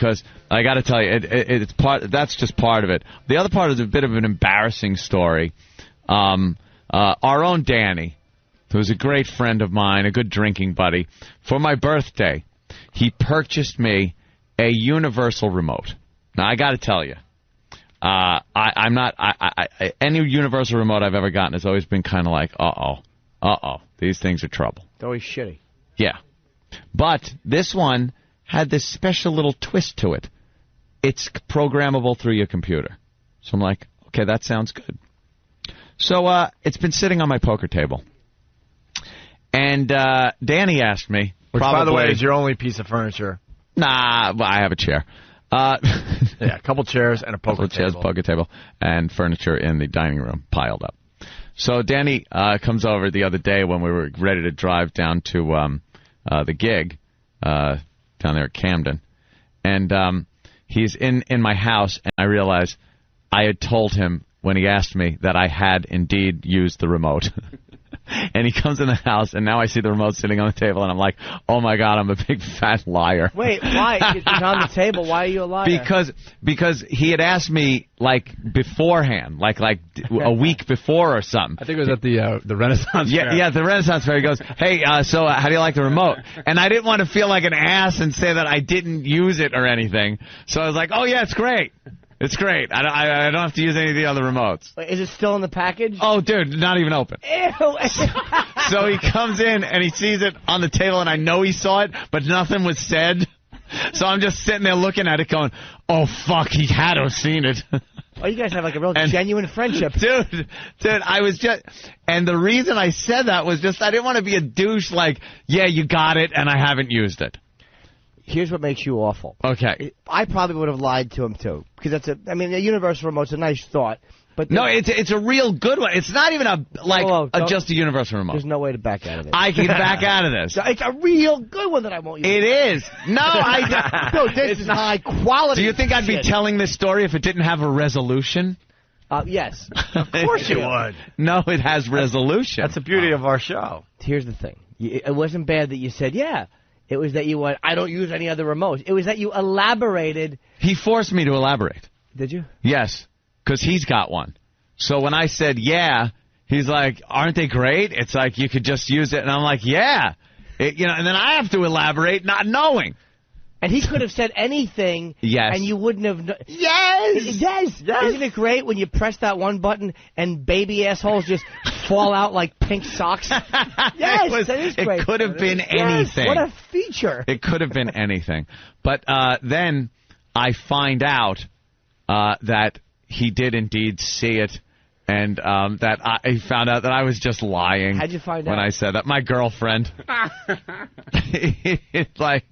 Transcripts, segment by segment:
because I got to tell you, it's part. That's just part of it. The other part is a bit of an embarrassing story. Our own Danny, who's a great friend of mine, a good drinking buddy, for my birthday, he purchased me a universal remote. Now, I got to tell you, I'm not. Any universal remote I've ever gotten has always been kind of like, these things are trouble. It's always shitty. Yeah, but this one had this special little twist to it. It's programmable through your computer. So I'm like, okay, that sounds good. So it's been sitting on my poker table, and Danny asked me. Which, by the way, is your only piece of furniture. Nah, well, I have a chair. Yeah, a couple chairs and a poker table. Poker table, and furniture in the dining room piled up. So Danny comes over the other day when we were ready to drive down to the gig down there at Camden. And he's in my house, and I realized I had told him when he asked me that I had indeed used the remote. And he comes in the house, and now I see the remote sitting on the table, and I'm like, oh, my God, I'm a big fat liar. Wait, why? It's on the table. Why are you a liar? Because he had asked me, like, beforehand, like a week before or something. I think it was at the Renaissance Fair. Yeah, the Renaissance Fair. He goes, hey, so how do you like the remote? And I didn't want to feel like an ass and say that I didn't use it or anything. So I was like, oh, yeah, it's great. It's great. I don't have to use any of the other remotes. Wait, is it still in the package? Oh, dude, not even open. Ew. So he comes in, and he sees it on the table, and I know he saw it, but nothing was said. So I'm just sitting there looking at it going, oh, fuck, he had to have seen it. Oh, you guys have like a real genuine friendship. Dude, I was just... And the reason I said that was just I didn't want to be a douche like, yeah, you got it, and I haven't used it. Here's what makes you awful. Okay. I probably would have lied to him, too. Because a universal remote's a nice thought. But no, it's a real good one. It's not even just a universal remote. There's no way to back out of it. I can back out of this. It's a real good one that I won't use. It is. No, no, this is high quality. Do you think I'd be telling this story if it didn't have a resolution? Yes. Of course you would. No, it has resolution. That's the beauty of our show. Here's the thing. It wasn't bad that you said, yeah. It was that you went, I don't use any other remotes. It was that you elaborated. He forced me to elaborate. Did you? Yes, because he's got one. So when I said, yeah, he's like, aren't they great? It's like you could just use it. And I'm like, yeah. And then I have to elaborate not knowing. And he could have said anything. Yes. And you wouldn't have. Yes. Isn't it great when you press that one button and baby assholes just fall out like pink socks? Yes, that is great. It could have been anything. What a feature. It could have been anything. But then I find out that he did indeed see it. And he found out that I was just lying. How'd you find out? When I said that? My girlfriend. It's like,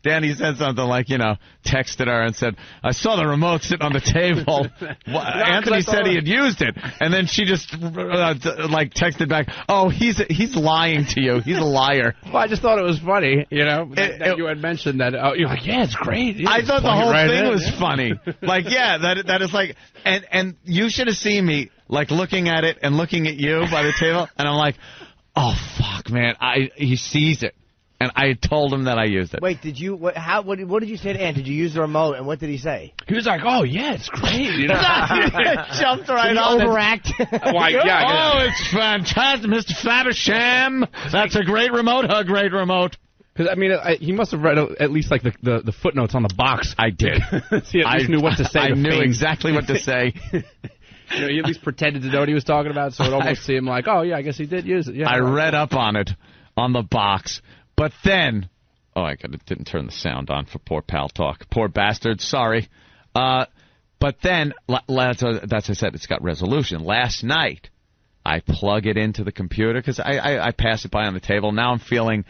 Danny said something like, texted her and said, I saw the remote sitting on the table. Anthony said he had used it. And then she just, texted back, oh, he's lying to you. He's a liar. Well, I just thought it was funny, that you had mentioned that. You're like, yeah, it's great. Yeah, I thought the whole thing was funny. Like, yeah, that is like, and you should have seen me, like, looking at it and looking at you by the table, and I'm like, oh, fuck, man, he sees it. And I told him that I used it. Wait, did you? What did you say to Ann? Did you use the remote, and what did he say? He was like, oh, yeah, it's great. Jumped right on it. Overact. It's fantastic, Mr. Fabersham. That's a great remote. A great remote. Because, he must have read at least, like, the footnotes on the box. I did. He at least knew what to say. I knew exactly what to say. He at least pretended to know what he was talking about, so it almost seemed like, oh, yeah, I guess he did use it. Yeah, I read up on it, on the box. But then, I didn't turn the sound on for poor pal talk. Poor bastard, sorry. But then, that's what I said, it's got resolution. Last night, I plug it into the computer, because I pass it by on the table. Now I'm feeling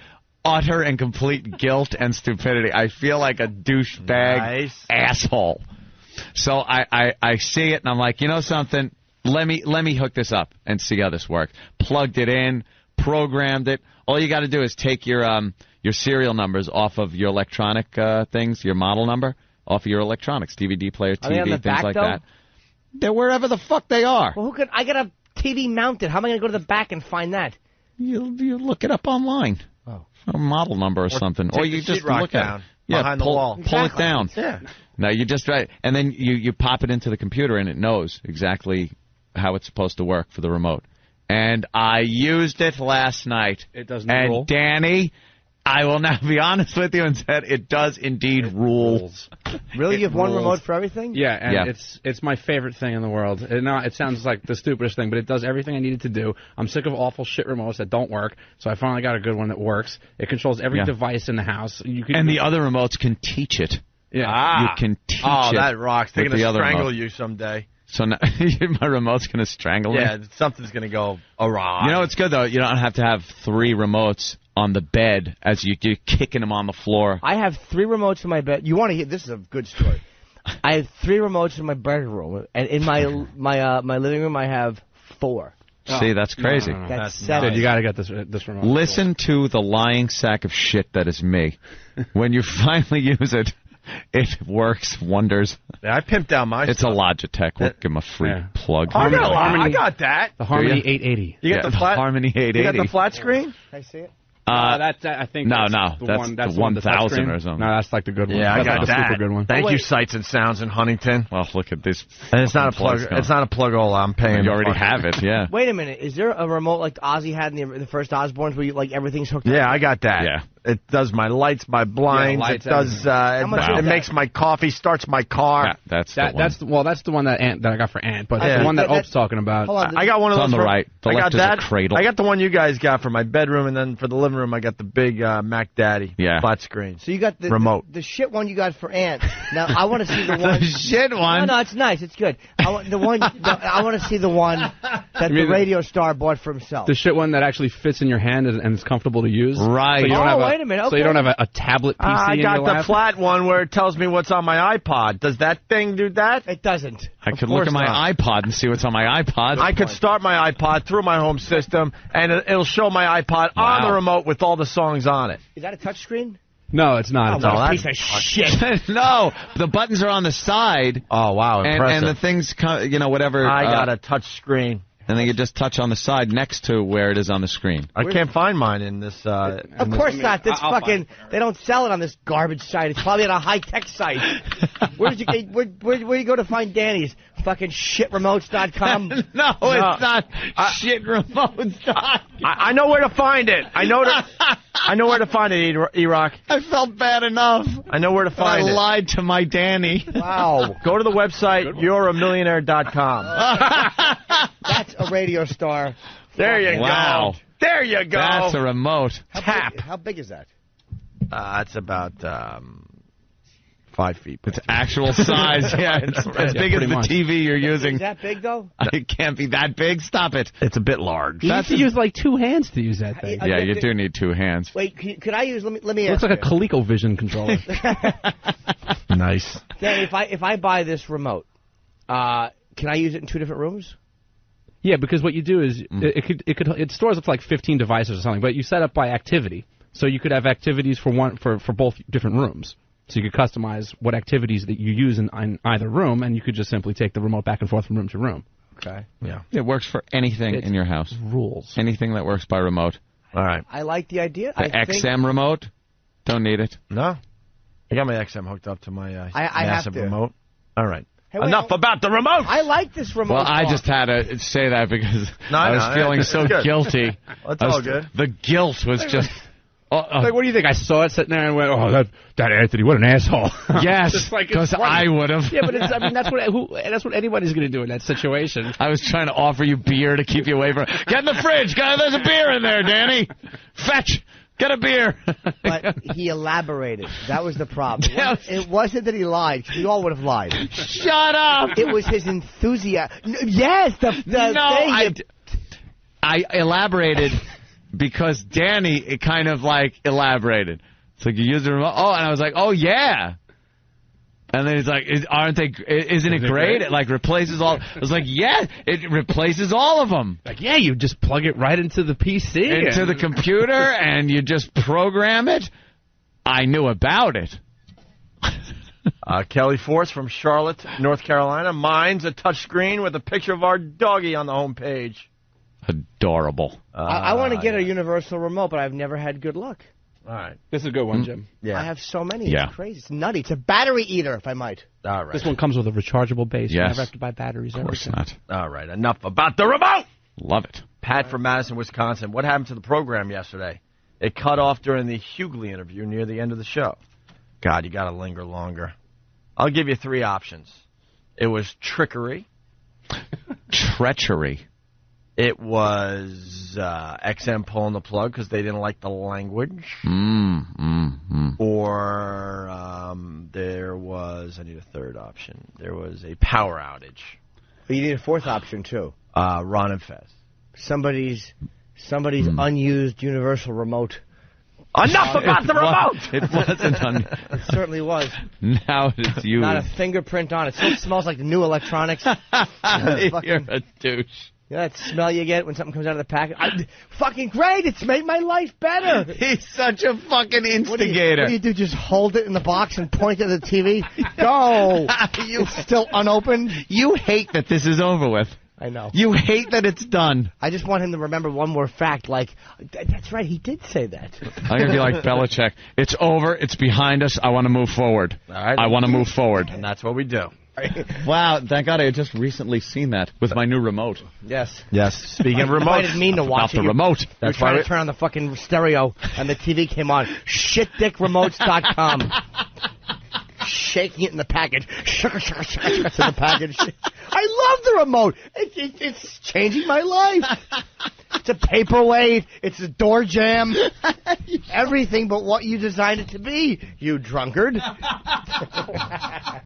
utter and complete guilt and stupidity. I feel like a douchebag asshole. So I see it, and I'm like, you know something? Let me hook this up and see how this works. Plugged it in, programmed it. All you got to do is take your serial numbers off of your electronic things, your model number, off of your electronics, DVD player, TV, things like that. They're wherever the fuck they are. Well, I got a TV mounted. How am I going to go to the back and find that? You look it up online. Oh. A model number or something. Or you just look at it. behind the wall. Pull it down. Yeah. No, you just right, and then you pop it into the computer, and it knows exactly how it's supposed to work for the remote. And I used it last night. It doesn't and rule. Danny, I will now be honest with you and said it does indeed rule. Really? You have one remote for everything? Yeah, and it's my favorite thing in the world. It sounds like the stupidest thing, but it does everything I need it to do. I'm sick of awful shit remotes that don't work, so I finally got a good one that works. It controls every device in the house. And the other remotes can teach it. Yeah. You can teach it. Oh, that rocks. They're going to strangle remote. you someday. So now, my remote's going to strangle me? Yeah, something's going to go awry. You know what's good, though? You don't have to have 3 remotes on the bed as you're kicking them on the floor. I have 3 remotes in my bed. You want to hear? This is a good story. I have 3 remotes in my bedroom, and in my living room I have 4. See, that's crazy. No. That's Dude, 7. you got to get this remote. Listen to the lying sack of shit that is me. When you finally use it, it works wonders. Yeah, I pimped out my It's stuff. a Logitech. We'll give him a free plug. I got that. The Harmony Do you? 880. You got the flat Harmony 880. You got the flat screen? Can I see it? That's I think no, that's no, the that's one. the That's the one, the 1000 touchscreen. or something. No, that's like the good one. Yeah, I That's got like the that. super good one. Thank you, Sights and Sounds in Huntington. Well, look at this. And it's not a plug. It's not a plug-all. I'm paying. You already have it, yeah. Wait a minute. Is there a remote like Ozzy had in the first Osbournes where you, like everything's hooked up? Yeah, I got that. Yeah. It does my lights, my blinds. lights, it does. It makes my coffee, starts my car. Yeah, that's the one. That's the one that I got for Ant, but Yeah. the one that That- Ope's talking about. Hold on. I got one of It's those on the right. The I got left is a that. cradle. I got the one you guys got for my bedroom, and then for the living room, I got the big Mac Daddy flat screen. So you got the remote. The shit one you got for Ant. Now I want to see the one. The shit one. No, it's nice. It's good. I want the one. I want to see the one that the radio star bought for himself. The shit one that actually fits in your hand and is comfortable to use. Right. So you don't Oh, have wait a minute, So you okay. don't have a tablet PC I in got your the lap? flat one where it tells me what's on my iPod. Does that thing do that? It doesn't. I could look at my iPod and see what's on my iPod. I could start my iPod through my home system, and it'll show my iPod on the remote with all the songs on it. Is that a touch screen? No, it's not. It's what not. a piece of shit. No, the buttons are on the side. Oh, wow, impressive. And the things, whatever. I got a touch screen. And then you just touch on the side next to where it is on the screen. I can't find mine in this. Of course not. That's fucking. They don't sell it on this garbage site. It's probably on a high tech site. Where do you go to find Danny's? Fucking shitremotes.com. No, it's not shitremotes.com. I know where to find it. I know where to find it, E-Rock. I felt bad enough. I know where to find I it. lied to my Danny. Wow. Go to the website, you'reamillionaire.com. That's a radio star. There you Wow. go. There you go. That's a remote. How big is that? It's about 5 feet. It's actual size. Yeah, it's as big as pretty the much. TV you're using. Is that big though? It can't be that big. Stop it. It's a bit large. You have to use like 2 hands to use that thing. Yeah, you do need 2 hands. Wait, could I use? Let me It looks ask like a you. ColecoVision controller. Nice. Danny, if I buy this remote, can I use it in 2 different rooms? Yeah, because what you do is it stores up to like 15 devices or something, but you set up by activity, so you could have activities for both different rooms. So you could customize what activities that you use in either room, and you could just simply take the remote back and forth from room to room. Okay. Yeah. It works for anything in your house. Rules. Anything that works by remote. All right. I like the idea. The XM remote, don't need it. No. I got my XM hooked up to my I massive have to. remote. All right. Hey, wait, Enough about the remote. I like this remote. Well, I car. just had to say that because No, I was no, feeling it's so good. guilty. That's all good. The guilt was just... Like, what do you think? I saw it sitting there and went, "Oh, that Anthony, what an asshole!" Yes, Just like, it's because funny. I would have. Yeah, but that's what anybody's going to do in that situation. I was trying to offer you beer to keep you away from... Get in the fridge. There's a beer in there, Danny. Fetch. Get a beer. But he elaborated. That was the problem. Yes. It wasn't that he lied. We all would have lied. Shut up. It was his enthusiasm. Yes, the thing. I elaborated because Danny it kind of like elaborated. It's like you use the remote. Oh, and I was like, oh yeah. And then he's like, isn't it great? It like replaces all. I was like, yeah, it replaces all of them. Like, yeah, you just plug it right into the PC. Into the computer, and you just program it. I knew about it. Kelly Force from Charlotte, North Carolina. Mine's a touchscreen with a picture of our doggy on the home page. Adorable. I want to get a universal remote, but I've never had good luck. All right. This is a good one, Jim. Yeah. I have so many. Yeah. It's crazy. It's nutty. It's a battery eater, if I might. All right. This one comes with a rechargeable base. You Yes. never have to buy batteries. Of course not. All right. Enough about the remote. Love it. Pat from Madison, Wisconsin. What happened to the program yesterday? It cut off during the Hughley interview near the end of the show. God, you got to linger longer. I'll give you 3 options. It was trickery. Treachery. It was XM pulling the plug because they didn't like the language. Or there was, I need a third option. There was a power outage. But you need a fourth option, too. Ron and Fez. Somebody's unused universal remote. Enough about the remote! It wasn't It certainly was. Now it's you. Not a fingerprint on it. Still smells like the new electronics. You're a douche. You know that smell you get when something comes out of the packet? Fucking great! It's made my life better! He's such a fucking What do instigator. you do? Just hold it in the box and point at the TV? Go! It's still unopened? You hate that this is over with. I know. You hate that it's done. I just want him to remember one more fact, like, that's right, he did say that. I'm going to be like Belichick. It's over. It's behind us. I want to move forward. All right. I want to move forward. And that's what we do. Wow. Thank God I had just recently seen that with my new remote. Yes. Yes. Speaking of I remote. didn't mean to About watch the it. remote. You're That's trying why to turn on the fucking stereo, and the TV came on. Shitdickremotes.com. Shaking it in the package. Sugar in the package. I love the remote. It's changing my life. It's a paperweight. It's a door jam. Everything but what you designed it to be, you drunkard.